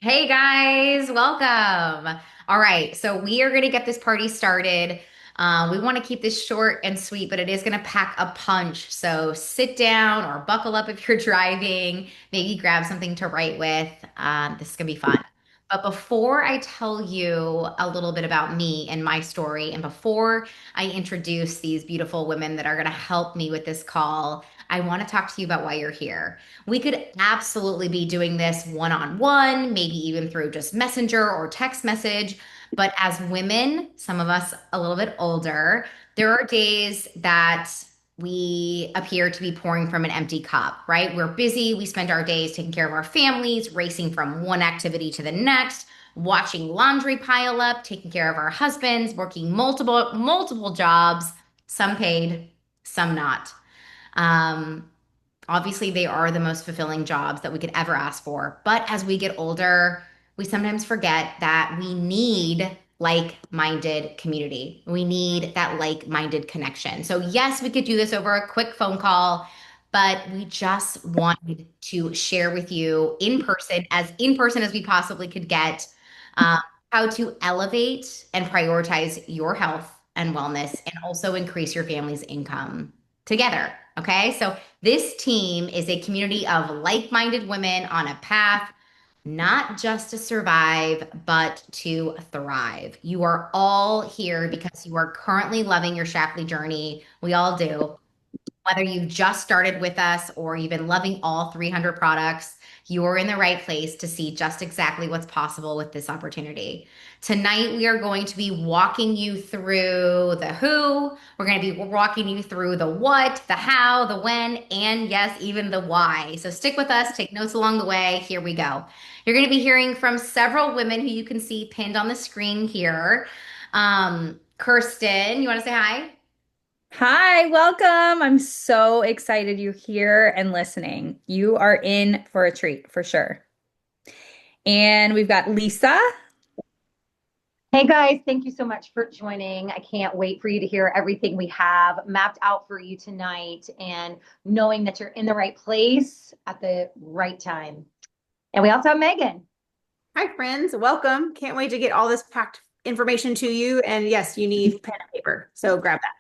Hey guys, welcome. All right, so we are going to get this party started. We want to keep this short and sweet, but it is going to pack a punch. So sit down or buckle up if you're driving. Maybe grab something to write with. This is going to be fun. But before I tell you a little bit about me and my story, and before I introduce these beautiful women that are going to help me with this call, I want to talk to you about why you're here. We could absolutely be doing this one on one, maybe even through just messenger or text message. But as women, some of us a little bit older, there are days that we appear to be pouring from an empty cup, right? We're busy. We spend our days taking care of our families, racing from one activity to the next, watching laundry pile up, taking care of our husbands, working multiple jobs, some paid, some not. Um, Obviously, they are the most fulfilling jobs that we could ever ask for. But as we get older, we sometimes forget that we need like-minded community. We need that like-minded connection. So yes, we could do this over a quick phone call, but we just wanted to share with you in person as we possibly could get, um, how to elevate and prioritize your health and wellness and also increase your family's income together. Okay. So this team is a community of like minded women on a path not just to survive, but to thrive. You are all here because you are currently loving your Shackley journey. We all do. Whether you've just started with us or you've been loving all 300 products, you're in the right place to see just exactly what's possible with this opportunity. Tonight, we are going to be walking you through the who. We're going to be walking you through the what, the how, the when, and yes, even the why. So stick with us, take notes along the way. Here we go. You're going to be hearing from several women who you can see pinned on the screen here. Kirsten, you want to say hi? Hi, welcome. I'm so excited you're here and listening. You are in for a treat for sure. And we've got Lisa. Hey guys, thank you so much for joining. I can't wait for you to hear everything we have mapped out for you tonight and knowing that you're in the right place at the right time. And we also have Megan. Hi, friends. Welcome. Can't wait to get all this packed information to you. And yes, you need pen and paper. So grab that.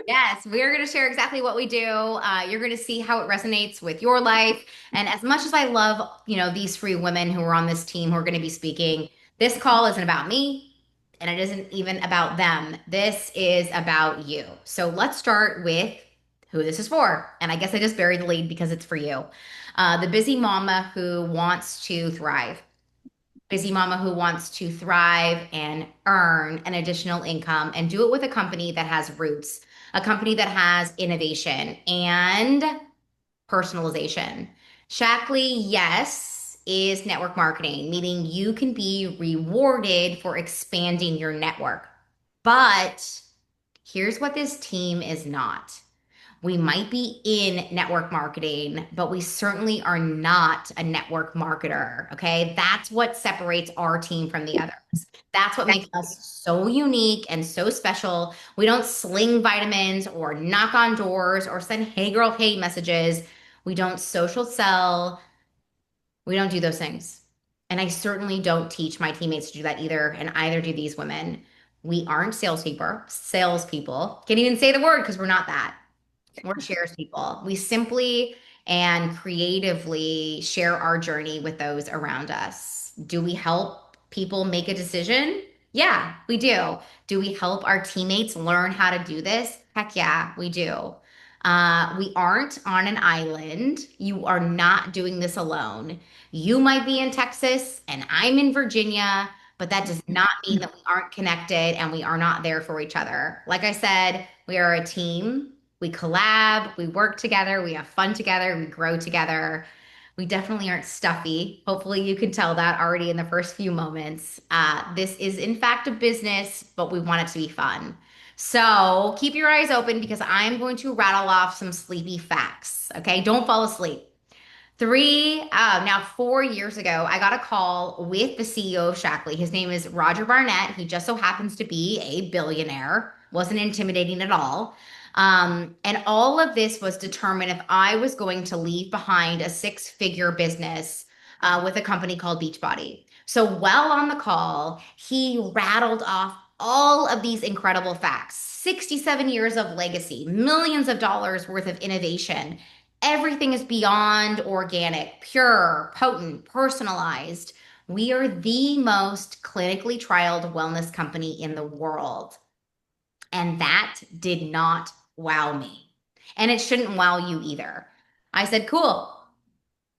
Yes, we're going to share exactly what we do. You're going to see how it resonates with your life. And as much as I love, these three women who are on this team who are going to be speaking, this call isn't about me and it isn't even about them. This is about you. So let's start with who this is for. And I guess I just buried the lead because it's for you. The busy mama who wants to thrive. Busy mama who wants to thrive and earn an additional income and do it with a company that has roots, a company that has innovation and personalization. Shackley, yes, is network marketing, meaning you can be rewarded for expanding your network. But here's what this team is not. We might be in network marketing, but we certainly are not a network marketer. Okay. That's what separates our team from the others. That's what makes us so unique and so special. We don't sling vitamins or knock on doors or send hey girl, hey messages. We don't social sell. We don't do those things. And I certainly don't teach my teammates to do that either. And either do these women. We aren't salespeople. Can't even say the word because we're not that. We're shares people. We simply and creatively share our journey with those around us. Do we help people make a decision? Yeah, we do. Do we help our teammates learn how to do this? Heck yeah, we do. We aren't on an island. You are not doing this alone. You might be in Texas and I'm in Virginia, but that does not mean that we aren't connected and we are not there for each other. Like I said, we are a team. We collab, we work together, we have fun together, we grow together. We definitely aren't stuffy. Hopefully, you can tell that already in the first few moments. This is, in fact, a business, but we want it to be fun. So keep your eyes open because I'm going to rattle off some sleepy facts. Okay, don't fall asleep. Now 4 years ago, I got a call with the CEO of Shackley. His name is Roger Barnett. He just so happens to be a billionaire, wasn't intimidating at all. And all of this was determined if I was going to leave behind a six-figure business with a company called Beachbody. So while on the call, he rattled off all of these incredible facts: 67 years of legacy, millions of dollars worth of innovation. Everything is beyond organic, pure, potent, personalized. We are the most clinically trialed wellness company in the world. And that did not wow me. And it shouldn't wow you either. I said, cool.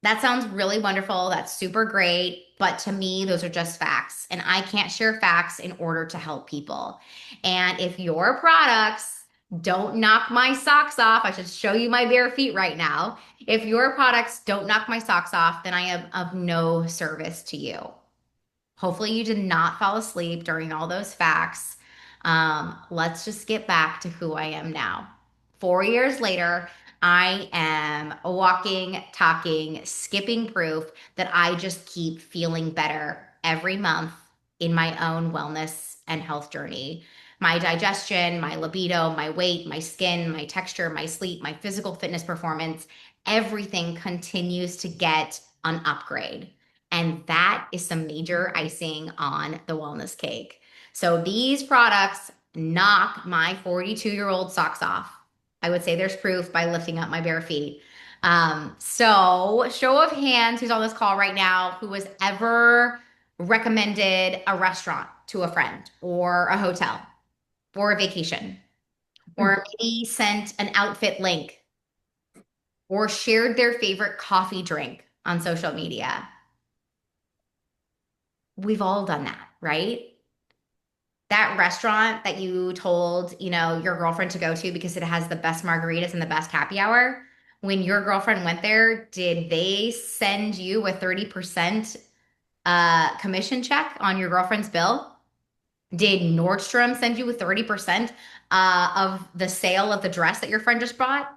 That sounds really wonderful. That's super great. But to me, those are just facts. And I can't share facts in order to help people. And if your products don't knock my socks off, I should show you my bare feet right now. If your products don't knock my socks off, then I am of no service to you. Hopefully, you did not fall asleep during all those facts. Let's just get back to who I am now. 4 years later, I am a walking, talking, skipping proof that I just keep feeling better every month in my own wellness and health journey. My digestion, my libido, my weight, my skin, my texture, my sleep, my physical fitness performance, everything continues to get an upgrade. And that is some major icing on the wellness cake. So these products knock my 42-year-old socks off. I would say there's proof by lifting up my bare feet. So show of hands who's on this call right now who has ever recommended a restaurant to a friend or a hotel or a vacation, or maybe sent an outfit link or shared their favorite coffee drink on social media. We've all done that, right? That restaurant that you told, your girlfriend to go to because it has the best margaritas and the best happy hour. When your girlfriend went there, did they send you a 30% commission check on your girlfriend's bill? Did Nordstrom send you a 30% of the sale of the dress that your friend just bought?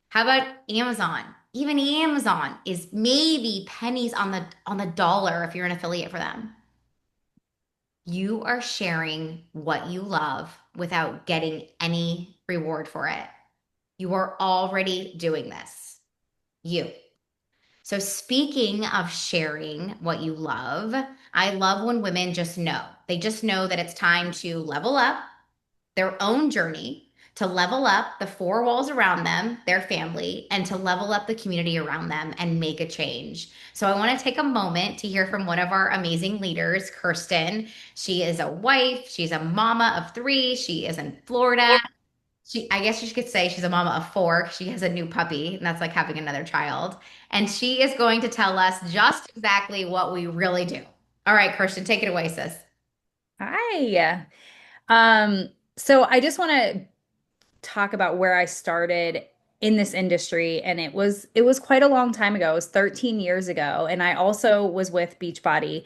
How about Amazon? Even Amazon is maybe pennies on the dollar if you're an affiliate for them. You are sharing what you love without getting any reward for it. You are already doing this. You. So, speaking of sharing what you love, I love when women just know. They just know that it's time to level up their own journey, to level up the four walls around them, their family, and to level up the community around them and make a change. So I want to take a moment to hear from one of our amazing leaders, Kirsten. She is a wife, she's a mama of three, she is in Florida. I guess you could say she's a mama of four. She has a new puppy, and that's like having another child. And she is going to tell us just exactly what we really do. All right, Kirsten, take it away, sis. Hi. So I just want to talk about where I started in this industry, and it was quite a long time ago. It was 13 years ago, and I also was with Beachbody.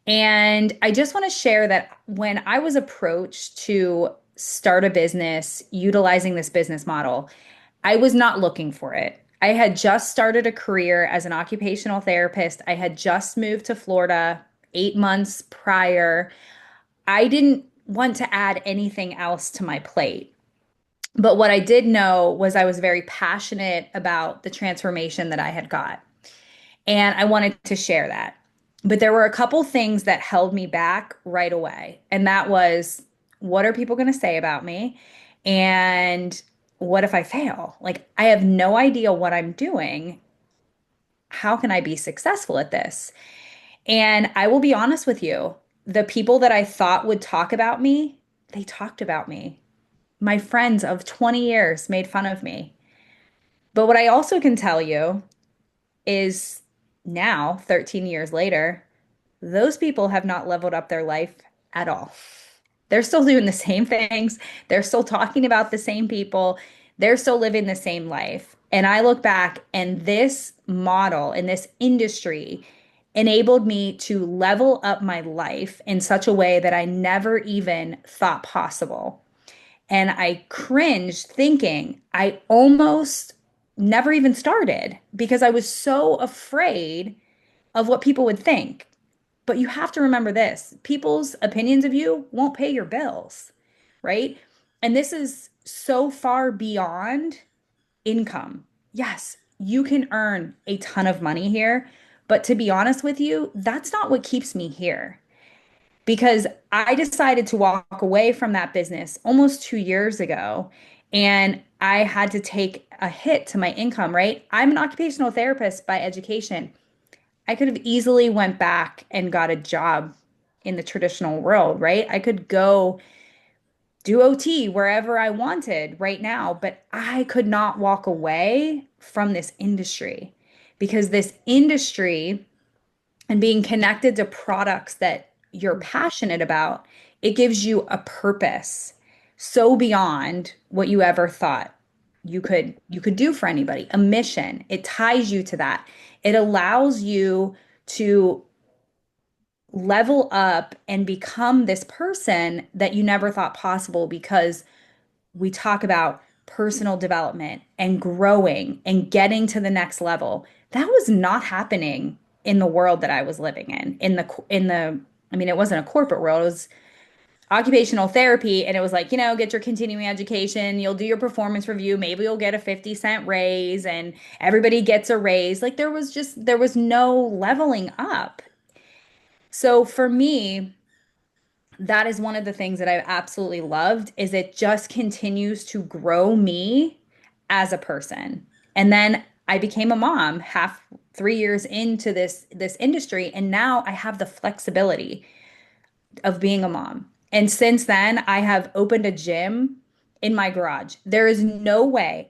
And I just want to share that when I was approached to start a business utilizing this business model, I was not looking for it. I had just started a career as an occupational therapist. I had just moved to Florida 8 months prior. I didn't want to add anything else to my plate. But what I did know was I was very passionate about the transformation that I had got. And I wanted to share that. But there were a couple things that held me back right away. And that was, what are people going to say about me? And what if I fail? Like, I have no idea what I'm doing. How can I be successful at this? And I will be honest with you, the people that I thought would talk about me, they talked about me. My friends of 20 years made fun of me. But what I also can tell you is now, 13 years later, those people have not leveled up their life at all. They're still doing the same things. They're still talking about the same people. They're still living the same life. And I look back, and this model in this industry enabled me to level up my life in such a way that I never even thought possible. And I cringed thinking I almost never even started because I was so afraid of what people would think. But you have to remember this: people's opinions of you won't pay your bills, right? And this is so far beyond income. Yes, you can earn a ton of money here, But to be honest with you, that's not what keeps me here because I decided to walk away from that business almost 2 years ago. And I had to take a hit to my income, right? I'm an occupational therapist by education. I could have easily went back and got a job in the traditional world, right? I could go do OT wherever I wanted right now, but I could not walk away from this industry because this industry and being connected to products that you're passionate about, it gives you a purpose so beyond what you ever thought you could do for anybody, a mission. It ties you to that. It allows you to level up and become this person that you never thought possible because we talk about personal development and growing and getting to the next level. That was not happening in the world that I was living in the I mean, it wasn't a corporate world. It was occupational therapy. And it was like, get your continuing education, you'll do your performance review, maybe you'll get a 50-cent raise and everybody gets a raise. Like there was no leveling up. So for me, that is one of the things that I've absolutely loved is it just continues to grow me as a person. And then I became a mom 3 years into this industry, and now I have the flexibility of being a mom. And since then, I have opened a gym in my garage. There is no way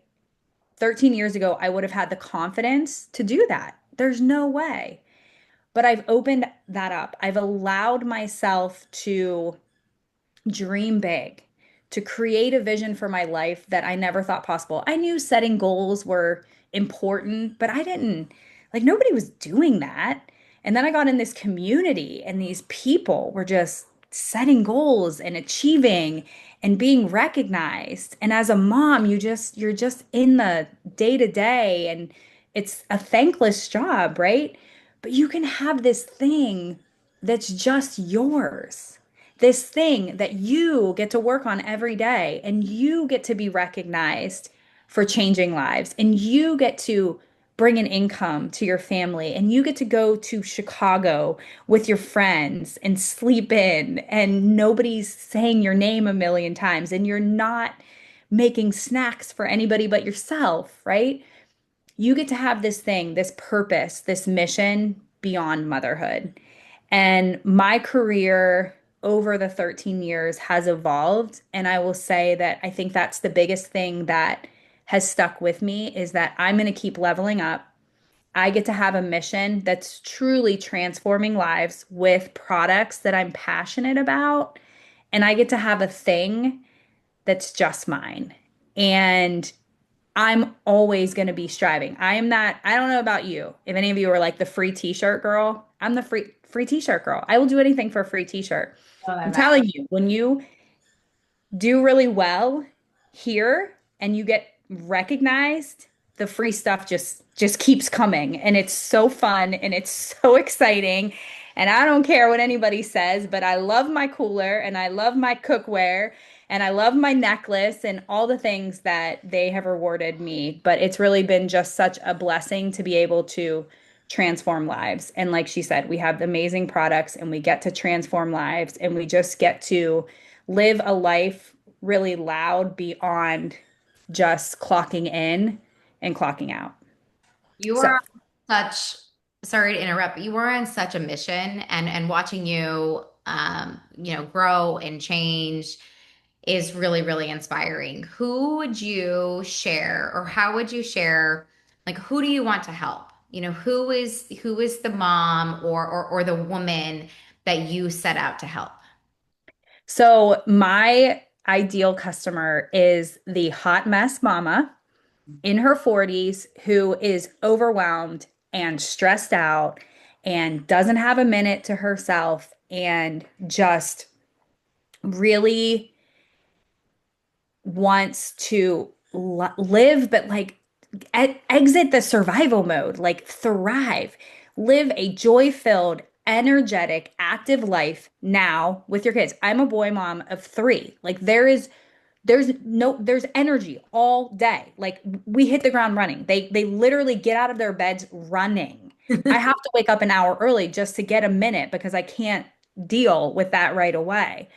13 years ago I would have had the confidence to do that. There's no way. But I've opened that up. I've allowed myself to dream big, to create a vision for my life that I never thought possible. I knew setting goals were important, but I didn't, like, nobody was doing that. And then I got in this community, and these people were just setting goals and achieving and being recognized. And as a mom, you're just in the day to day, and it's a thankless job, right? But you can have this thing that's just yours, this thing that you get to work on every day, and you get to be recognized for changing lives, and you get to bring an income to your family, and you get to go to Chicago with your friends and sleep in, and nobody's saying your name a million times, and you're not making snacks for anybody but yourself, right? You get to have this thing, this purpose, this mission beyond motherhood. And my career over the 13 years has evolved. And I will say that I think that's the biggest thing that has stuck with me is that I'm going to keep leveling up. I get to have a mission that's truly transforming lives with products that I'm passionate about. And I get to have a thing that's just mine. And I'm always going to be striving. I am that. I don't know about you. If any of you are like the free t-shirt girl, I'm the free t-shirt girl. I will do anything for a free t-shirt. I'm telling you, when you do really well here and you get recognized, the free stuff just keeps coming, and it's so fun and it's so exciting. And I don't care what anybody says, but I love my cooler and I love my cookware and I love my necklace and all the things that they have rewarded me. But it's really been just such a blessing to be able to transform lives. And like she said, we have amazing products and we get to transform lives, and we just get to live a life really loud beyond just clocking in and clocking out. You So, are on such, sorry to interrupt, but you are on such a mission, and watching you grow and change is really, really inspiring. Who would you share, or how would you share, like, who do you want to help? Who is the mom or the woman that you set out to help? so my ideal customer is the hot mess mama in her 40s who is overwhelmed and stressed out and doesn't have a minute to herself and just really wants to live, but like exit the survival mode, like thrive, live a joy filled, energetic, active life now with your kids. I'm a boy mom of three. Like there's energy all day. Like we hit the ground running. They literally get out of their beds running. I have to wake up an hour early just to get a minute because I can't deal with that right away.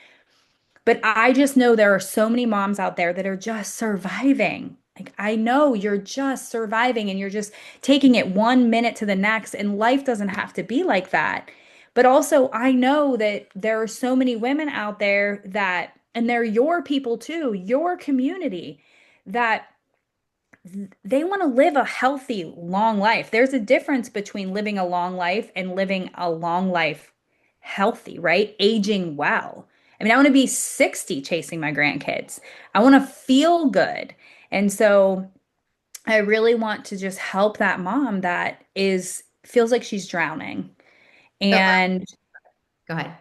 But I just know there are so many moms out there that are just surviving. Like, I know you're just surviving and you're just taking it 1 minute to the next, and life doesn't have to be like that. But also, I know that there are so many women out there that, and they're your people too, your community, that they want to live a healthy, long life. There's a difference between living a long life and living a long life healthy, right? Aging well. I mean, I want to be 60 chasing my grandkids. I want to feel good. And so I really want to just help that mom that is feels like she's drowning. So, And go ahead.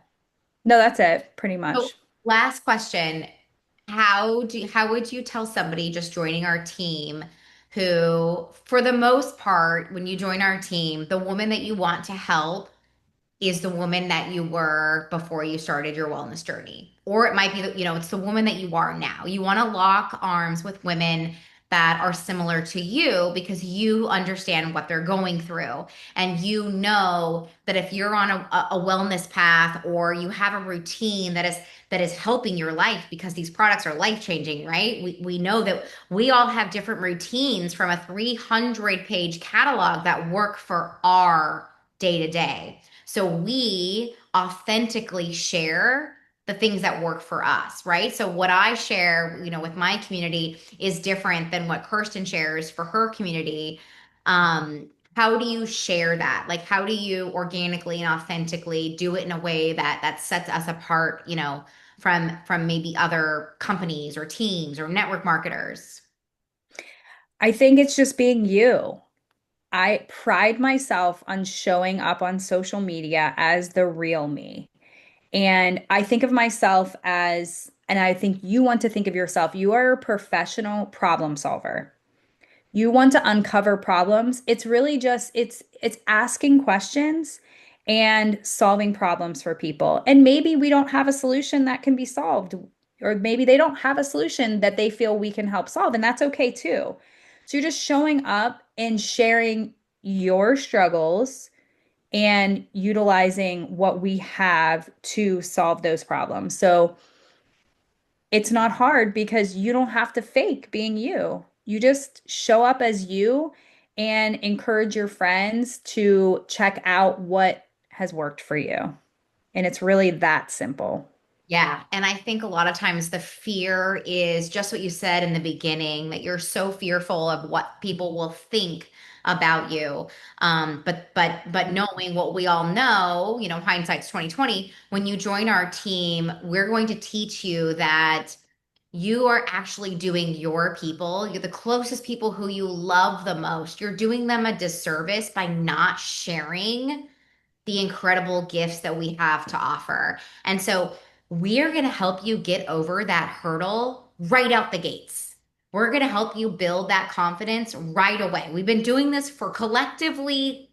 no, that's it, pretty So, much. last question. How would you tell somebody just joining our team who, for the most part, when you join our team, the woman that you want to help is the woman that you were before you started your wellness journey. Or it might be that, it's the woman that you are now. You want to lock arms with women that are similar to you because you understand what they're going through. And you know that if you're on a wellness path or you have a routine that is helping your life because these products are life changing, right? We know that we all have different routines from a 300-page catalog that work for our day to day. So we authentically share the things that work for us, right? So what I share, with my community is different than what Kirsten shares for her community. How do you share that? Like, how do you organically and authentically do it in a way that sets us apart, from maybe other companies or teams or network marketers? I think it's just being you. I pride myself on showing up on social media as the real me. And I think of myself as, and I think you want to think of yourself, you are a professional problem solver. You want to uncover problems. It's really just it's asking questions and solving problems for people. And maybe we don't have a solution that can be solved, or maybe they don't have a solution that they feel we can help solve, and that's okay too. So you're just showing up and sharing your struggles and utilizing what we have to solve those problems. So it's not hard because you don't have to fake being you. You just show up as you and encourage your friends to check out what has worked for you. And it's really that simple. Yeah. And I think a lot of times the fear is just what you said in the beginning, that you're so fearful of what people will think about you. But knowing what we all know, hindsight's 2020, when you join our team, we're going to teach you that you are actually doing your people, you're the closest people who you love the most. You're doing them a disservice by not sharing the incredible gifts that we have to offer. And so we are going to help you get over that hurdle right out the gates. We're going to help you build that confidence right away. We've been doing this for collectively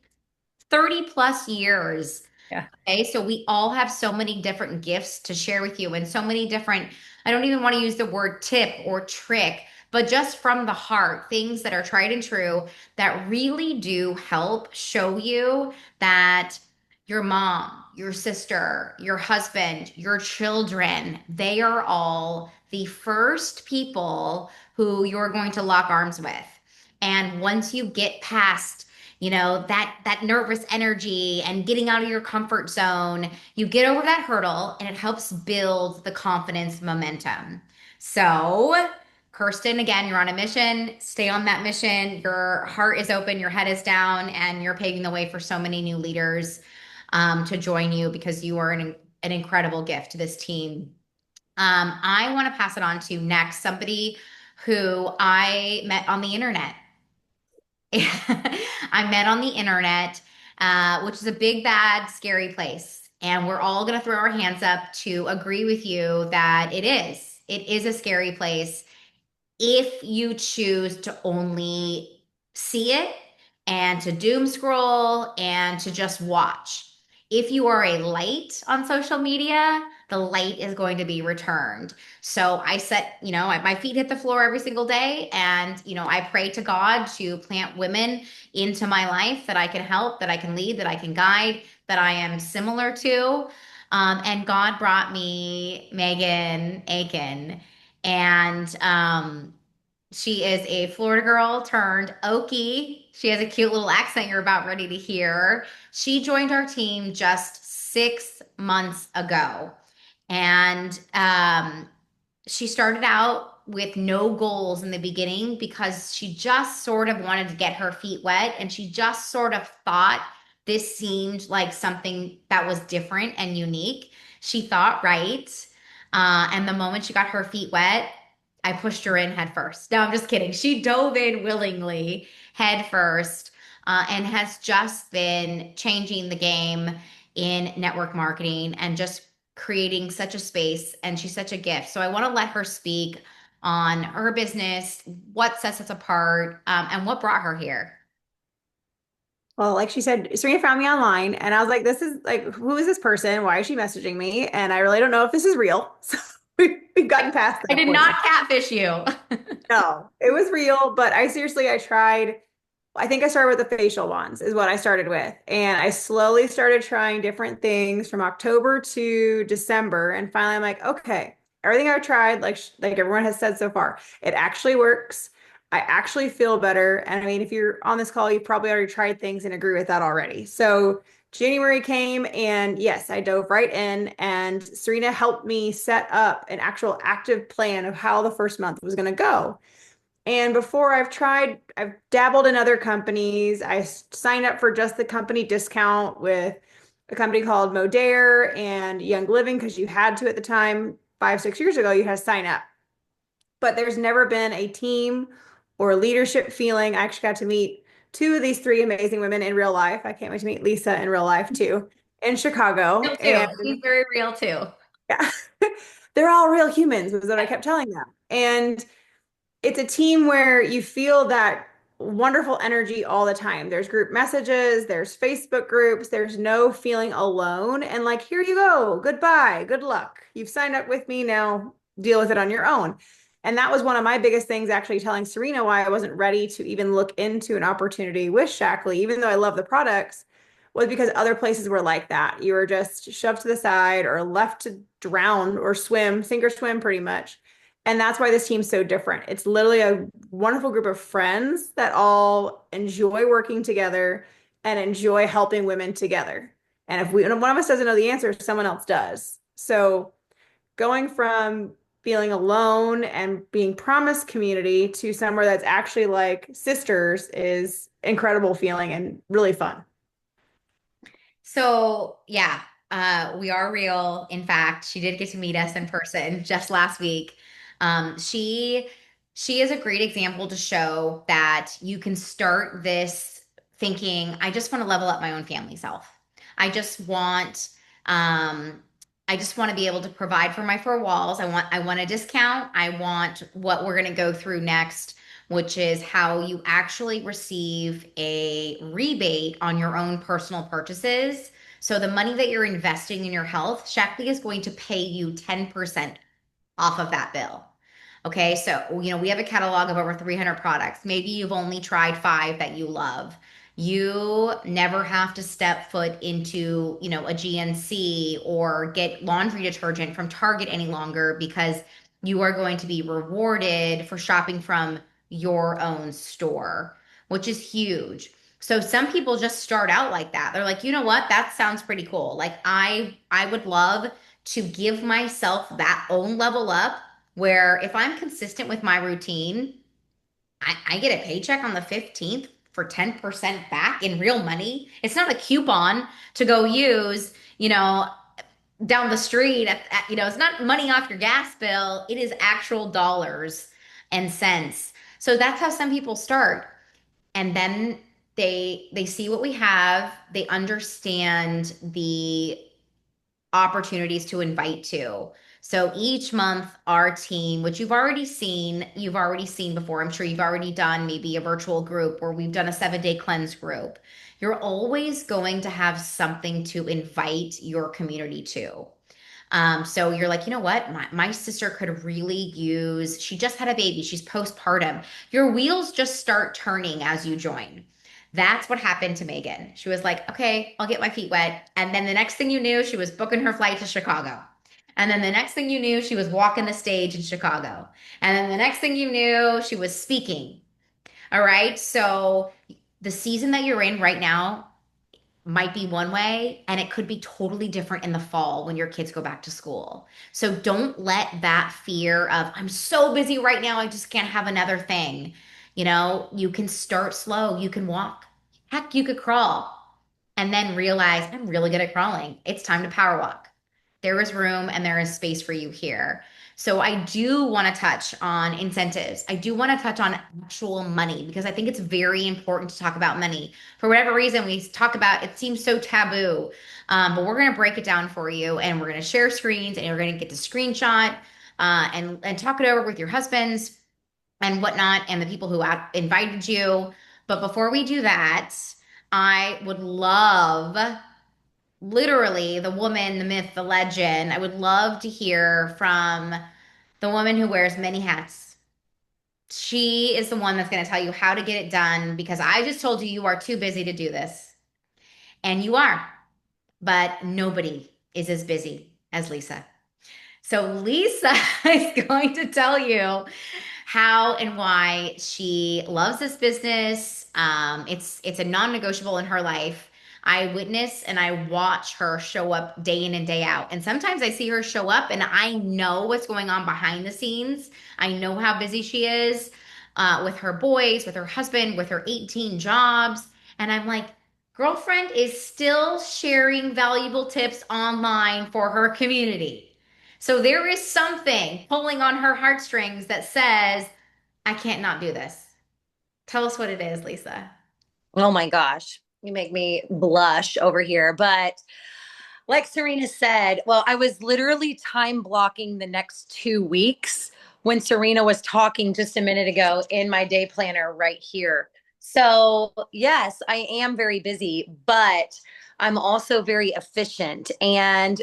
30 plus years. Yeah. Okay, so we all have so many different gifts to share with you and so many different, I don't even want to use the word tip or trick, but just from the heart, things that are tried and true that really do help show you that your mom, your sister, your husband, your children, they are all the first people who you're going to lock arms with. And once you get past that nervous energy and getting out of your comfort zone, you get over that hurdle and it helps build the confidence momentum. So, Kirsten, again, you're on a mission. Stay on that mission. Your heart is open, your head is down, and you're paving the way for so many new leaders to join you because you are an incredible gift to this team. I want to pass it on to next somebody who I met on the internet. I met on the internet, which is a big, bad, scary place. And we're all going to throw our hands up to agree with you that it is. It is a scary place if you choose to only see it and to doom scroll and to just watch. If you are a light on social media, the light is going to be returned. So I set, my feet hit the floor every single day. And, I pray to God to plant women into my life that I can help, that I can lead, that I can guide, that I am similar to. And God brought me Megan Aiken. And she is a Florida girl turned Okie. She has a cute little accent you're about ready to hear. She joined our team just 6 months ago. And she started out with no goals in the beginning because she just sort of wanted to get her feet wet. And she just sort of thought this seemed like something that was different and unique. She thought right. And the moment she got her feet wet, I pushed her in head first. No, I'm just kidding. She dove in willingly head first, and has just been changing the game in network marketing and just creating such a space. And she's such a gift. So I want to let her speak on her business, what sets us apart, and what brought her here. Well, like she said, Serena found me online and I was like, this is like, who is this person? Why is she messaging me? And I really don't know if this is real. So we've gotten past that I did point. not catfish you. No, it was real, but I tried. I think I started with the facial ones is what I started with. And I slowly started trying different things from October to December. And finally I'm like, okay, everything I've tried, like everyone has said so far, it actually works. I actually feel better. And I mean, if you're on this call, you've probably already tried things and agree with that already. So January came and yes, I dove right in and Serena helped me set up an actual active plan of how the first month was going to go. And before I've dabbled in other companies. I signed up for just the company discount with a company called Modere and Young Living because you had to at the time, 5, 6 years ago, you had to sign up. But there's never been a team or leadership feeling. I actually got to meet two of these three amazing women in real life. I can't wait to meet Lisa in real life too, in Chicago. Real too. And She's very real too. yeah, they're all real humans, was what I kept telling them. And it's a team where you feel that wonderful energy all the time. There's group messages, there's Facebook groups, there's no feeling alone. And like, here you go, goodbye, good luck. You've signed up with me now, deal with it on your own. And that was one of my biggest things, actually telling Serena why I wasn't ready to even look into an opportunity with Shackley, even though I love the products, was because other places were like that. You were just shoved to the side or left to drown or swim, sink or swim pretty much. And that's why this team's so different. It's literally a wonderful group of friends that all enjoy working together and enjoy helping women together. And if one of us doesn't know the answer, someone else does. So going from feeling alone and being promised community to somewhere that's actually like sisters is incredible feeling and really fun. So yeah, we are real. In fact, she did get to meet us in person just last week. She is a great example to show that you can start this thinking, I just want to level up my own family self. I just want I just want to be able to provide for my four walls. I want a discount. I want what we're going to go through next, which is how you actually receive a rebate on your own personal purchases. So the money that you're investing in your health, Shaklee is going to pay you 10% off of that bill. Okay, so we have a catalog of over 300 products. Maybe you've only tried 5 that you love. You never have to step foot into, a GNC or get laundry detergent from Target any longer because you are going to be rewarded for shopping from your own store, which is huge. So some people just start out like that. They're like, you know what? That sounds pretty cool. Like I would love to give myself that own level up where if I'm consistent with my routine, I get a paycheck on the 15th for 10% back in real money. It's not a coupon to go use, down the street it's not money off your gas bill. It is actual dollars and cents. So that's how some people start. And then they see what we have, they understand the opportunities to invite to. So each month, our team, which you've already seen before. I'm sure you've already done maybe a virtual group or we've done a 7-day cleanse group. You're always going to have something to invite your community to. So you're like, you know what? My sister could really use, she just had a baby, she's postpartum. Your wheels just start turning as you join. That's what happened to Megan. She was like, okay, I'll get my feet wet. And then the next thing you knew, she was booking her flight to Chicago. And then the next thing you knew, she was walking the stage in Chicago. And then the next thing you knew, she was speaking. All right. So the season that you're in right now might be one way, and it could be totally different in the fall when your kids go back to school. So don't let that fear of, I'm so busy right now, I just can't have another thing. You can start slow, you can walk. Heck, you could crawl and then realize I'm really good at crawling. It's time to power walk. There is room and there is space for you here. So I do want to touch on incentives. I do want to touch on actual money because I think it's very important to talk about money. For whatever reason, we talk about it seems so taboo, but we're going to break it down for you, and we're going to share screens, and you're going to get to screenshot and talk it over with your husbands and whatnot, and the people who invited you. But before we do that, I would love, literally, the woman, the myth, the legend. I would love to hear from the woman who wears many hats. She is the one that's going to tell you how to get it done because I just told you you are too busy to do this. And you are, but nobody is as busy as Lisa. So Lisa is going to tell you how and why she loves this business. It's a non-negotiable in her life. I witness and I watch her show up day in and day out. And sometimes I see her show up and I know what's going on behind the scenes. I know how busy she is with her boys, with her husband, with her 18 jobs. And I'm like, girlfriend is still sharing valuable tips online for her community. So there is something pulling on her heartstrings that says, I can't not do this. Tell us what it is, Lisa. Oh my gosh, you make me blush over here. But like Serena said, well, I was literally time blocking the next 2 weeks when Serena was talking just a minute ago in my day planner right here. So, yes, I am very busy, but I'm also very efficient. And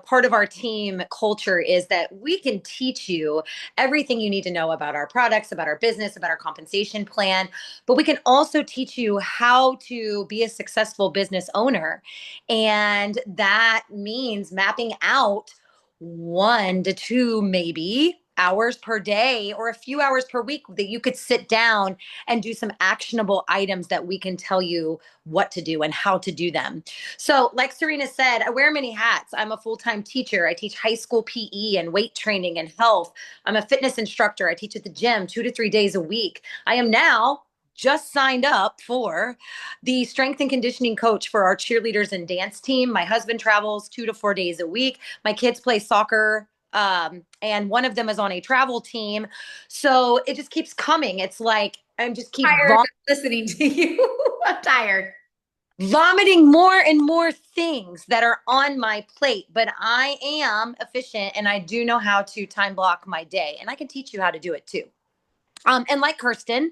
part of our team culture is that we can teach you everything you need to know about our products, about our business, about our compensation plan, but we can also teach you how to be a successful business owner. And that means mapping out 1 to 2, maybe hours per day or a few hours per week that you could sit down and do some actionable items that we can tell you what to do and how to do them. So, like Serena said, I wear many hats. I'm a full-time teacher. I teach high school PE and weight training and health. I'm a fitness instructor. I teach at the gym 2 to 3 days a week. I am now just signed up for the strength and conditioning coach for our cheerleaders and dance team. My husband travels 2 to 4 days a week. My kids play soccer, and one of them is on a travel team. So it just keeps coming. It's like I'm just keep Tired of listening to you. I'm tired. vomiting more and more things that are on my plate, but I am efficient and I do know how to time block my day, and I can teach you how to do it too. And like Kirsten,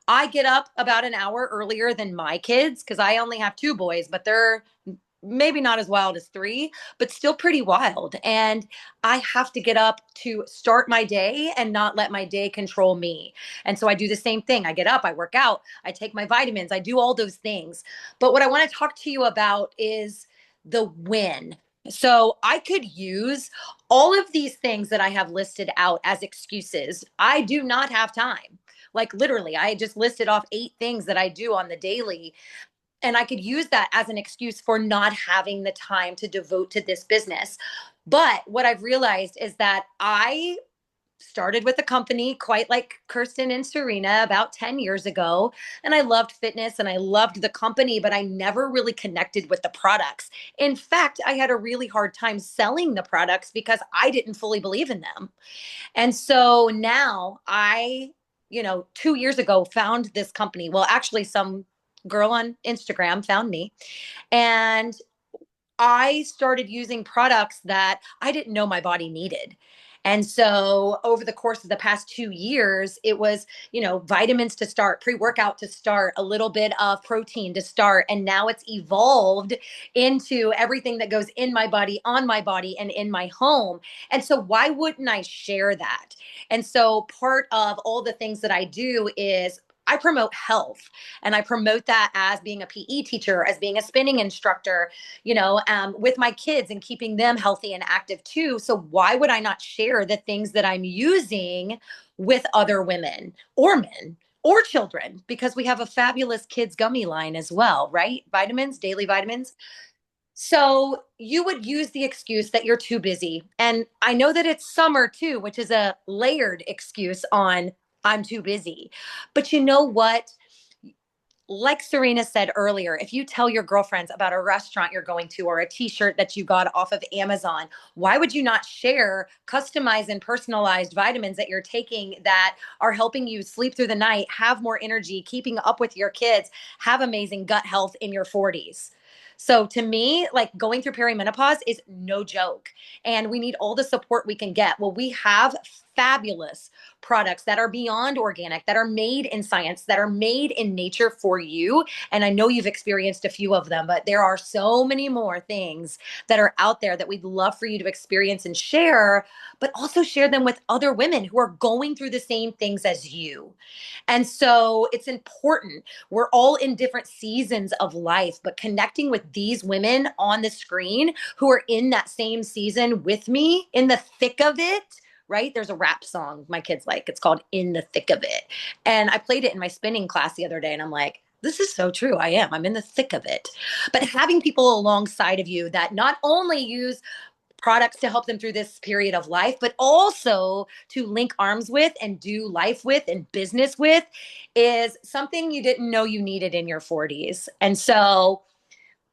I get up about an hour earlier than my kids because I only have 2 boys, but they're maybe not as wild as 3, but still pretty wild. And I have to get up to start my day and not let my day control me. And so I do the same thing. I get up, I work out, I take my vitamins, I do all those things. But what I want to talk to you about is the win. So I could use all of these things that I have listed out as excuses. I do not have time. Like literally, I just listed off 8 things that I do on the daily. And I could use that as an excuse for not having the time to devote to this business. But what I've realized is that I started with a company quite like Kirsten and Serena about 10 years ago. And I loved fitness and I loved the company, but I never really connected with the products. In fact, I had a really hard time selling the products because I didn't fully believe in them. And so now I, 2 years ago, found this company. Well, actually, some girl on Instagram found me, and I started using products that I didn't know my body needed. And so over the course of the past 2 years, it was, vitamins to start, pre-workout to start, a little bit of protein to start. And now it's evolved into everything that goes in my body, on my body, and in my home. And so why wouldn't I share that? And so part of all the things that I do is I promote health, and I promote that as being a PE teacher, as being a spinning instructor, with my kids and keeping them healthy and active too. So why would I not share the things that I'm using with other women or men or children? Because we have a fabulous kids gummy line as well, right? Vitamins, daily vitamins. So you would use the excuse that you're too busy. And I know that it's summer too, which is a layered excuse on I'm too busy. But you know what? Like Serena said earlier, if you tell your girlfriends about a restaurant you're going to or a t-shirt that you got off of Amazon, why would you not share customized and personalized vitamins that you're taking that are helping you sleep through the night, have more energy, keeping up with your kids, have amazing gut health in your 40s? So to me, like going through perimenopause is no joke, and we need all the support we can get. Well, we have fabulous products that are beyond organic, that are made in science, that are made in nature for you. And I know you've experienced a few of them, but there are so many more things that are out there that we'd love for you to experience and share, but also share them with other women who are going through the same things as you. And so it's important. We're all in different seasons of life, but connecting with these women on the screen who are in that same season with me in the thick of it, right? There's a rap song my kids like. It's called In the Thick of It. And I played it in my spinning class the other day, and I'm like, this is so true. I am. I'm in the thick of it. But having people alongside of you that not only use products to help them through this period of life, but also to link arms with and do life with and business with is something you didn't know you needed in your 40s. And so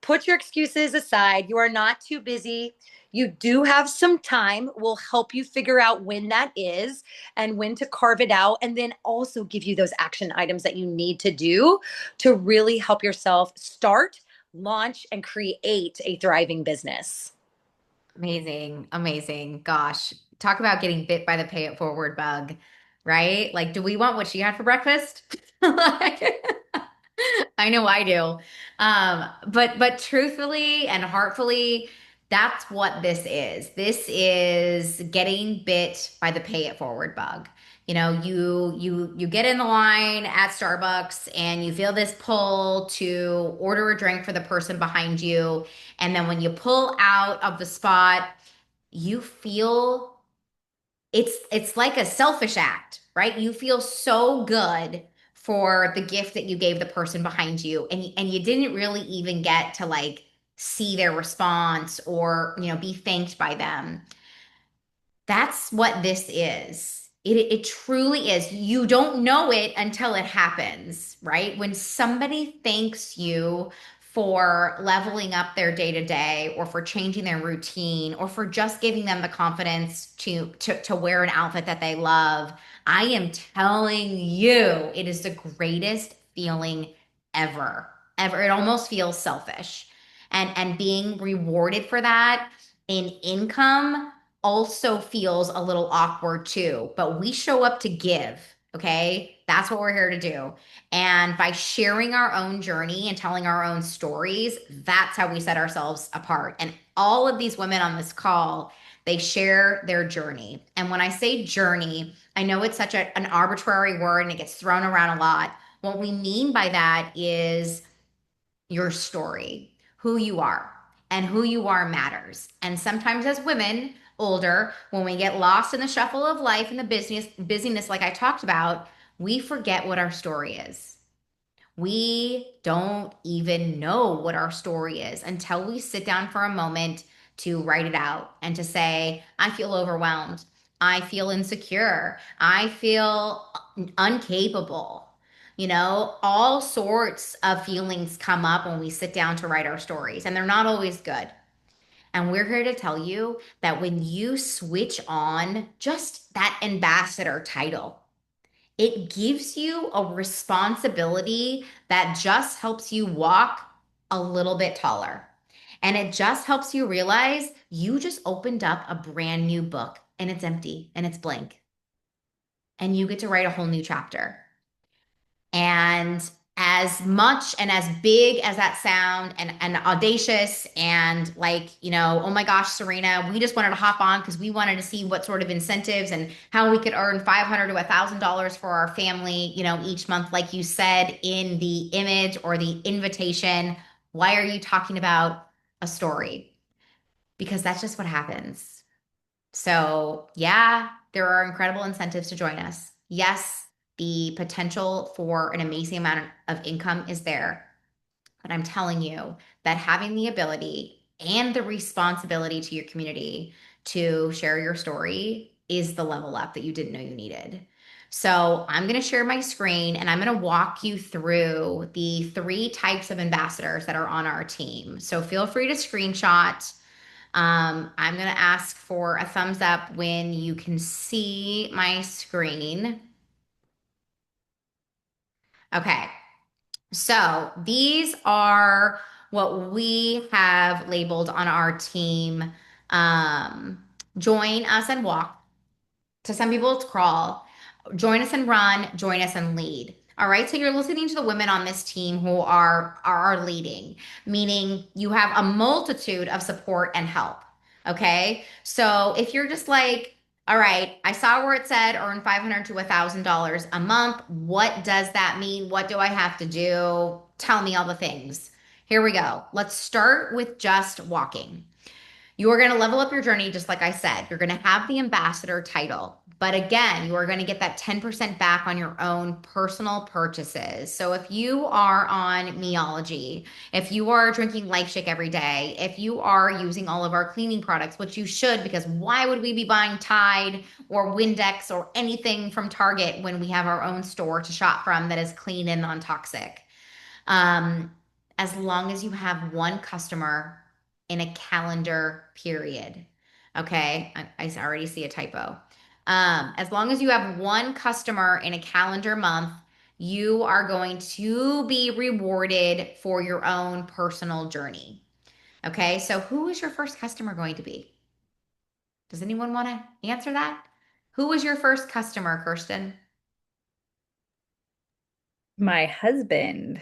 put your excuses aside. You are not too busy. You do have some time. We'll help you figure out when that is and when to carve it out, and then also give you those action items that you need to do to really help yourself start, launch, and create a thriving business. Amazing. Amazing. Gosh, talk about getting bit by the pay it forward bug, right? Like, do we want what she had for breakfast? Like, I know I do. But truthfully and heartfully, that's what this is. This is getting bit by the pay it forward bug. You get in the line at Starbucks and you feel this pull to order a drink for the person behind you. And then when you pull out of the spot, you feel it's like a selfish act, right? You feel so good for the gift that you gave the person behind you, and you didn't really even get to like see their response or be thanked by them. That's what this is. It truly is. You don't know it until it happens, right? When somebody thanks you for leveling up their day to day, or for changing their routine, or for just giving them the confidence to wear an outfit that they love, I am telling you, it is the greatest feeling ever. Ever. It almost feels selfish. And being rewarded for that in income also feels a little awkward too, but we show up to give. Okay. That's what we're here to do. And by sharing our own journey and telling our own stories, that's how we set ourselves apart. And all of these women on this call, they share their journey. And when I say journey, I know it's such an arbitrary word and it gets thrown around a lot. What we mean by that is your story, who you are, and who you are matters. And sometimes as women, older, when we get lost in the shuffle of life and the busyness like I talked about, we forget what our story is. We don't even know what our story is until we sit down for a moment to write it out and to say, I feel overwhelmed. I feel insecure. I feel incapable. All sorts of feelings come up when we sit down to write our stories, and they're not always good. And we're here to tell you that when you switch on just that ambassador title, it gives you a responsibility that just helps you walk a little bit taller. And it just helps you realize you just opened up a brand new book and it's empty and it's blank. And you get to write a whole new chapter. And as much and as big as that sound and audacious and like, oh my gosh, Serena, we just wanted to hop on because we wanted to see what sort of incentives and how we could earn $500 to $1,000 for our family, each month, like you said in the image or the invitation. Why are you talking about a story? Because that's just what happens. So, yeah, there are incredible incentives to join us. Yes, the potential for an amazing amount of income is there. But I'm telling you that having the ability and the responsibility to your community to share your story is the level up that you didn't know you needed. So, I'm going to share my screen and I'm going to walk you through the 3 types of ambassadors that are on our team. So, feel free to screenshot. I'm going to ask for a thumbs up when you can see my screen. Okay, so these are what we have labeled on our team. Join us and walk. To some people, it's crawl. Join us and run. Join us and lead. All right. So you're listening to the women on this team who are leading, meaning you have a multitude of support and help. Okay. So if you're just like, all right, I saw where it said earn $500 to $1,000 a month. What does that mean? What do I have to do? Tell me all the things. Here we go. Let's start with just walking. You are going to level up your journey, just like I said. You're going to have the ambassador title. But again, you are going to get that 10% back on your own personal purchases. So if you are on Meology, if you are drinking LifeShake every day, if you are using all of our cleaning products, which you should, because why would we be buying Tide or Windex or anything from Target when we have our own store to shop from that is clean and non-toxic? As long as you have one customer in a calendar period. Okay, I already see a typo. As long as you have one customer in a calendar month, you are going to be rewarded for your own personal journey. Okay, so who is your first customer going to be? Does anyone want to answer that? Who was your first customer, Kirsten? My husband.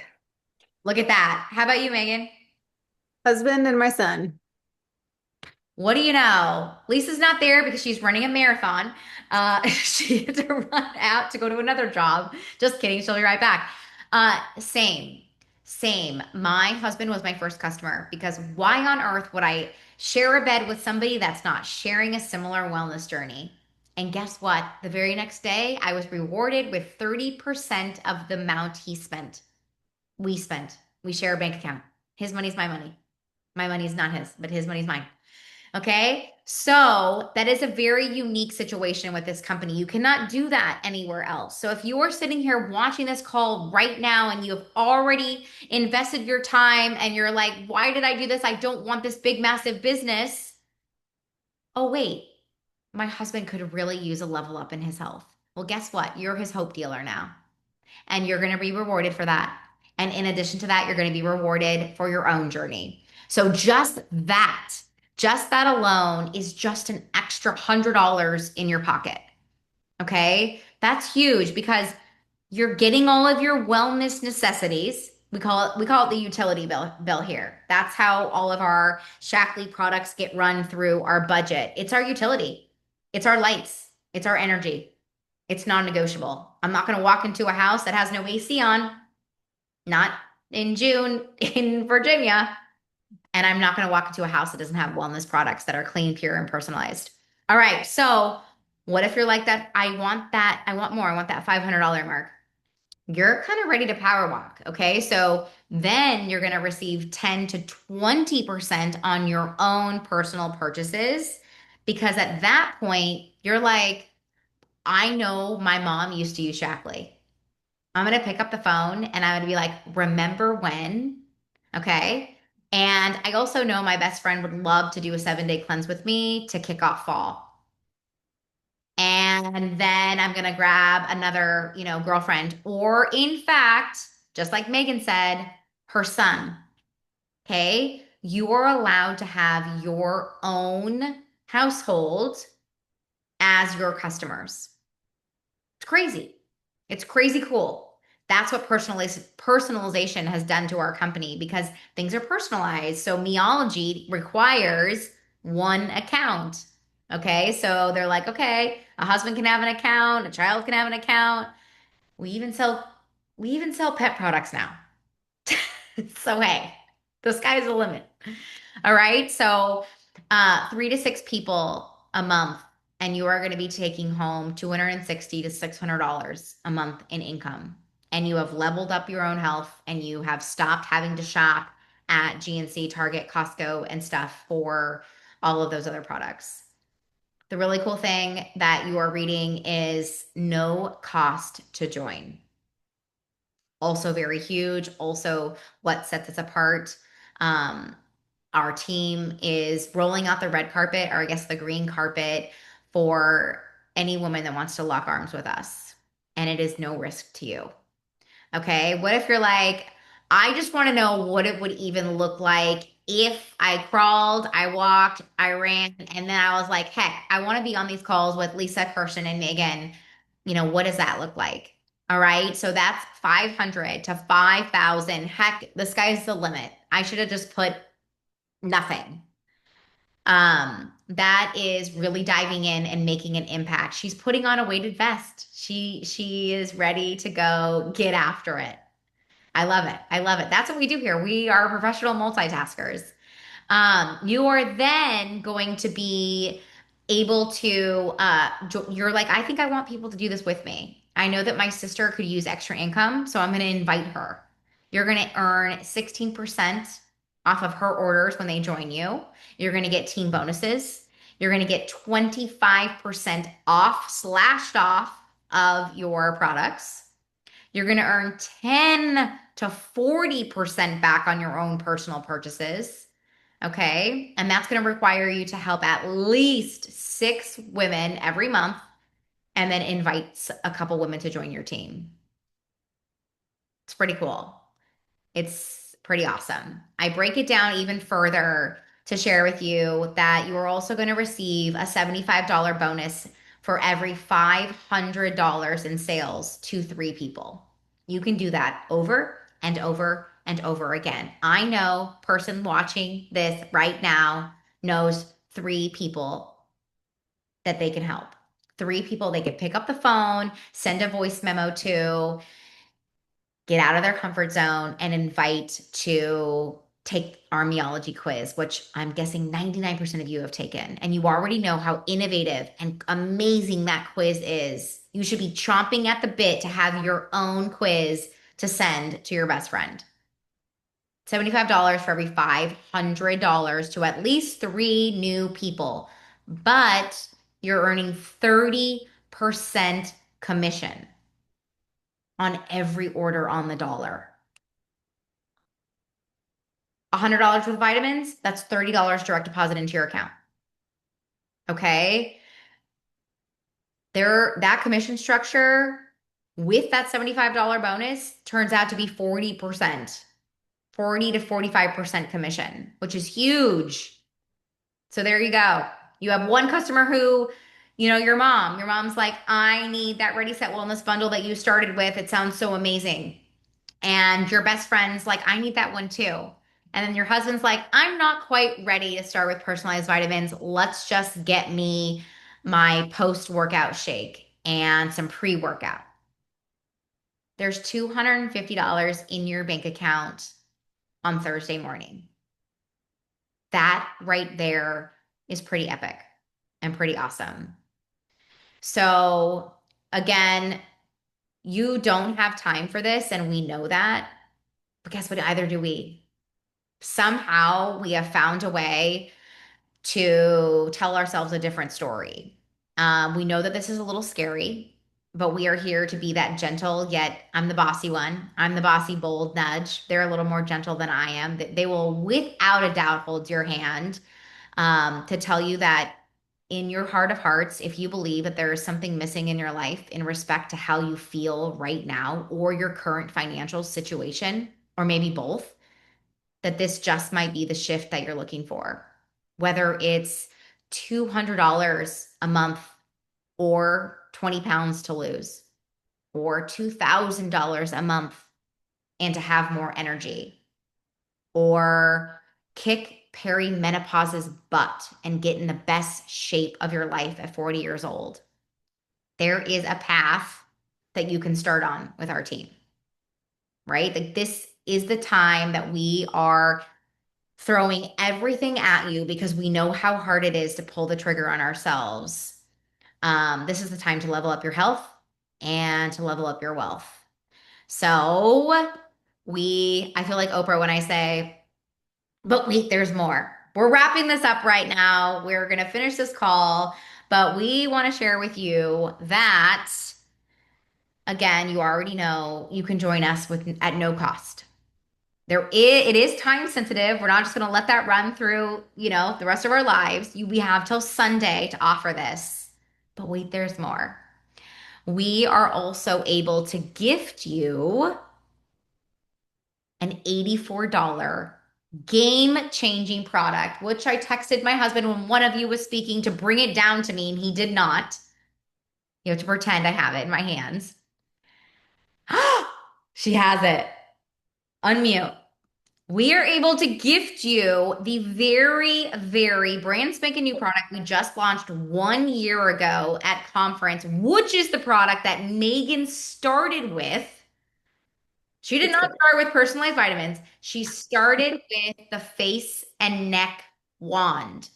Look at that. How about you, Megan? Husband and my son. What do you know? Lisa's not there because she's running a marathon. She had to run out to go to another job. Just kidding. She'll be right back. Same, same. My husband was my first customer because why on earth would I share a bed with somebody that's not sharing a similar wellness journey? And guess what? The very next day, I was rewarded with 30% of the amount he spent. We spent. We share a bank account. His money's my money. My money is not his, but his money's mine. Okay. So that is a very unique situation with this company. You cannot do that anywhere else. So if you are sitting here watching this call right now and you have already invested your time and you're like, why did I do this? I don't want this big, massive business. Oh, wait, my husband could really use a level up in his health. Well, guess what? You're his hope dealer now, and you're going to be rewarded for that. And in addition to that, you're going to be rewarded for your own journey. So just that alone is just an extra $100 in your pocket. Okay. That's huge because you're getting all of your wellness necessities. We call it the utility bill here. That's how all of our Shaklee products get run through our budget. It's our utility. It's our lights. It's our energy. It's non-negotiable. I'm not going to walk into a house that has no AC on, not in June in Virginia. And I'm not going to walk into a house that doesn't have wellness products that are clean, pure, and personalized. All right. So what if you're like that? I want that. I want more. I want that $500 mark. You're kind of ready to power walk. Okay. So then you're going to receive 10 to 20% on your own personal purchases. Because at that point, you're like, I know my mom used to use Shaklee. I'm going to pick up the phone and I'm going to be like, remember when? Okay. And I also know my best friend would love to do a 7-day cleanse with me to kick off fall. And then I'm going to grab another, girlfriend, or in fact, just like Megan said, her son. Okay. You are allowed to have your own household as your customers. It's crazy. It's crazy cool. That's what personalization has done to our company because things are personalized. So Meology requires one account. Okay. So they're like, okay, a husband can have an account, a child can have an account. We even sell we even sell pet products now. So hey, the sky's the limit. All right. So 3 to 6 people a month, and you are going to be taking home $260 to $600 a month in income. And you have leveled up your own health and you have stopped having to shop at GNC, Target, Costco, and stuff for all of those other products. The really cool thing that you are reading is no cost to join. Also very huge. Also, what sets us apart. Um, our team is rolling out the red carpet, or I guess the green carpet, for any woman that wants to lock arms with us. And it is no risk to you. Okay. What if you're like, I just want to know what it would even look like if I crawled, I walked, I ran, and then I was like, heck, I want to be on these calls with Lisa, Kirsten, and Megan. What does that look like? All right. So that's 500 to 5,000. Heck, the sky's the limit. I should have just put nothing. That is really diving in and making an impact. She's putting on a weighted vest. She is ready to go get after it. I love it. I love it. That's what we do here. We are professional multitaskers. You are then going to be able to, you're like, I think I want people to do this with me. I know that my sister could use extra income, so I'm going to invite her. You're going to earn 16% off of her orders when they join you. You're going to get team bonuses. You're going to get 25% off, slashed off of your products. You're going to earn 10 to 40% back on your own personal purchases. Okay. And that's going to require you to help at least 6 women every month and then invite a couple women to join your team. It's pretty cool. It's pretty awesome. I break it down even further to share with you that you are also going to receive a $75 bonus for every $500 in sales to 3 people. You can do that over and over and over again. I know person watching this right now knows 3 people that they can help. 3 people they could pick up the phone, send a voice memo to, get out of their comfort zone, and invite to take our Meology quiz, which I'm guessing 99% of you have taken. And you already know how innovative and amazing that quiz is. You should be chomping at the bit to have your own quiz to send to your best friend. $75 for every $500 to at least 3 new people. But you're earning 30% commission on every order on the dollar. $100 with vitamins, that's $30 direct deposit into your account. Okay. That commission structure with that $75 bonus turns out to be 40%, 40 to 45% commission, which is huge. So there you go. You have one customer who, your mom's like, I need that Ready Set Wellness bundle that you started with. It sounds so amazing. And your best friend's like, I need that one too. And then your husband's like, I'm not quite ready to start with personalized vitamins. Let's just get me my post-workout shake and some pre-workout. There's $250 in your bank account on Thursday morning. That right there is pretty epic and pretty awesome. So again, you don't have time for this, and we know that. But guess what? Either do we. Somehow we have found a way to tell ourselves a different story. We know that this is a little scary, but we are here to be that gentle, yet I'm the bossy one. I'm the bossy, bold nudge. They're a little more gentle than I am. They will, without a doubt, hold your hand to tell you that in your heart of hearts, if you believe that there is something missing in your life in respect to how you feel right now or your current financial situation, or maybe both, that this just might be the shift that you're looking for. Whether it's $200 a month or 20 pounds to lose, or $2,000 a month and to have more energy, or kick perimenopause's butt and get in the best shape of your life at 40 years old. There is a path that you can start on with our team, right? Like this is the time that we are throwing everything at you because we know how hard it is to pull the trigger on ourselves. This is the time to level up your health and to level up your wealth. So I feel like Oprah when I say, but wait, there's more. We're wrapping this up right now. We're going to finish this call, but we want to share with you that, again, you already know you can join us at no cost. It is time sensitive. We're not just going to let that run through, the rest of our lives. We have till Sunday to offer this. But wait, there's more. We are also able to gift you an $84 game-changing product, which I texted my husband when one of you was speaking to bring it down to me, and he did not. You have to pretend I have it in my hands. She has it. Unmute. We are able to gift you the very, very brand spanking new product we just launched 1 year ago at conference, which is the product that Megan started with. She did not start with personalized vitamins. She started with the face and neck wand.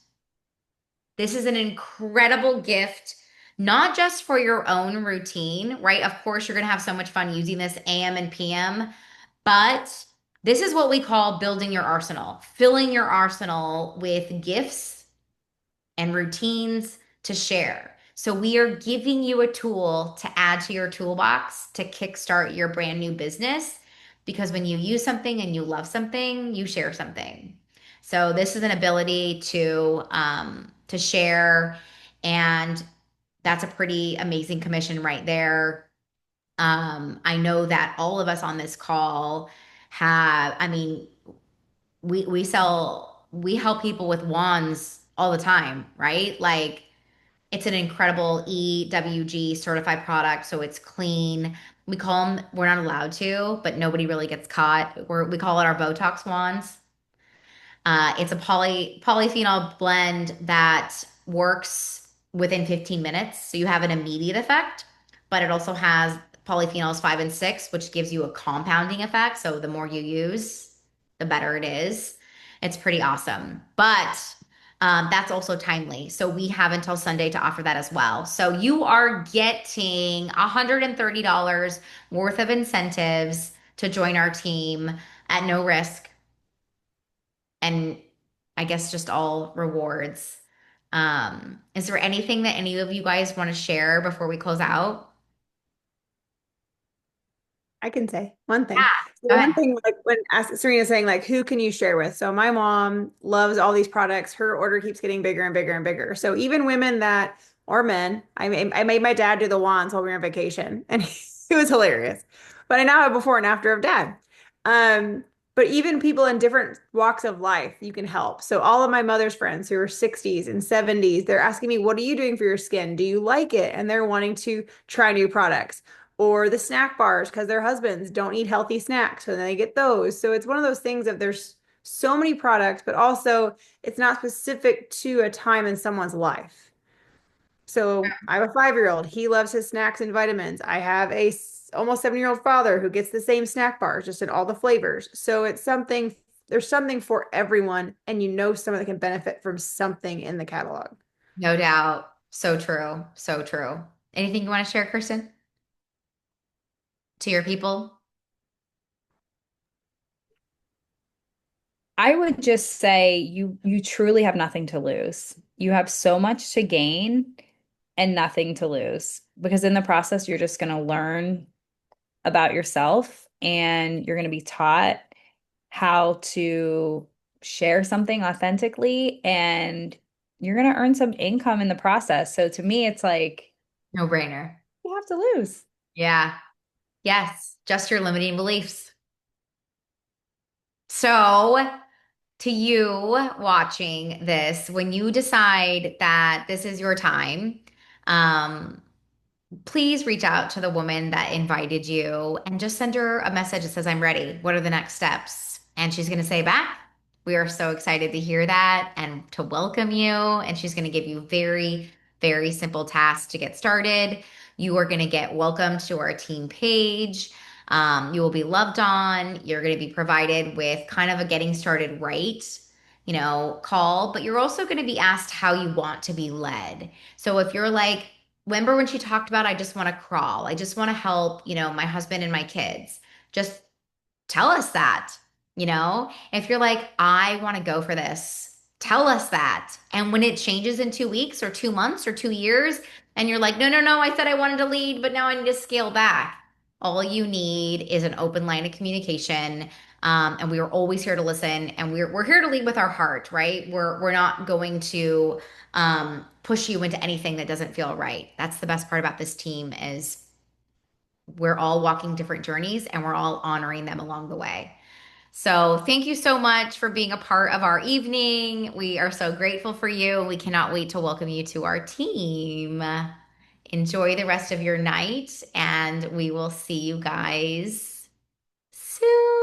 This is an incredible gift, not just for your own routine, right? Of course, you're going to have so much fun using this AM and PM, but this is what we call building your arsenal, filling your arsenal with gifts and routines to share. So we are giving you a tool to add to your toolbox to kickstart your brand new business, because when you use something and you love something, you share something. So this is an ability to share, and that's a pretty amazing commission right there. I know that all of us on this call have, I mean, we help people with wands all the time, right? Like it's an incredible EWG certified product, so it's clean. We call them, we're not allowed to, but nobody really gets caught. We call it our Botox wands. It's a polyphenol blend that works within 15 minutes. So you have an immediate effect, but it also has polyphenols 5 and 6, which gives you a compounding effect. So the more you use, the better it is. It's pretty awesome. But that's also timely. So we have until Sunday to offer that as well. So you are getting $130 worth of incentives to join our team at no risk, and I guess just all rewards. Is there anything that any of you guys want to share before we close out? I can say one Yeah, thing. So go one ahead. thing, like when Serena's saying, like, who can you share with? So my mom loves all these products. Her order keeps getting bigger and bigger and bigger. So even women that, or men, I made my dad do the wands while we were on vacation, and it was hilarious. But I now have before and after of dad. Um, but even people in different walks of life, you can help. So all of my mother's friends who are 60s and 70s, they're asking me, what are you doing for your skin? Do you like it? And they're wanting to try new products, or the snack bars because their husbands don't eat healthy snacks, so then they get those. So it's one of those things of there's so many products, but also it's not specific to a time in someone's life. So I have a 5-year-old. He loves his snacks and vitamins. I have a almost 7-year-old father who gets the same snack bars, just in all the flavors. So it's something, there's something for everyone, and someone that can benefit from something in the catalog. No doubt. So true. So true. Anything you want to share, Kirsten, to your people? I would just say you truly have nothing to lose. You have so much to gain and nothing to lose, because in the process you're just going to learn about yourself, and you're going to be taught how to share something authentically, and you're going to earn some income in the process. So to me, it's like No brainer. you have to lose. Yeah. Yes. Just your limiting beliefs. So, to you watching this, when you decide that this is your time, Um, please reach out to the woman that invited you and just send her a message that says, I'm ready. What are the next steps? And she's going to say back, we are so excited to hear that and to welcome you. And she's going to give you very, very simple tasks to get started. You are going to get welcomed to our team page. You will be loved on. You're going to be provided with kind of a getting started right, call, but you're also going to be asked how you want to be led. So if you're like, remember when she talked about, I just want to crawl, I just want to help, my husband and my kids, just tell us that. If you're like, I want to go for this, tell us that. And when it changes in 2 weeks or 2 months or 2 years, and you're like, no, no, no, I said I wanted to lead, but now I need to scale back. All you need is an open line of communication. And we are always here to listen, and we're here to lead with our heart, right? We're not going to push you into anything that doesn't feel right. That's the best part about this team is we're all walking different journeys and we're all honoring them along the way. So thank you so much for being a part of our evening. We are so grateful for you. We cannot wait to welcome you to our team. Enjoy the rest of your night, and we will see you guys soon.